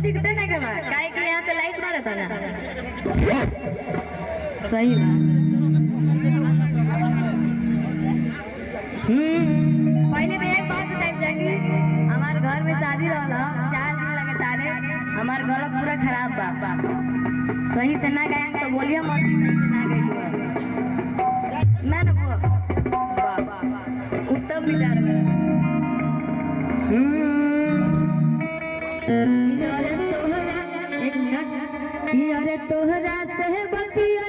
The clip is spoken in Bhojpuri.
दिखते नहीं के बा काहे कि यहाँ से लाइट मारत है ना सही बा। पहले भी एक बात बताई जाएगी हमारे घर में शादी रहला 4 दिन लगातार हमारे गला पूरा खराब बा सही से ना गाएं तो बोलिए मत सही से ना गई ना ना कुत्ता भी जा रहा अरे तोहरा से बतिया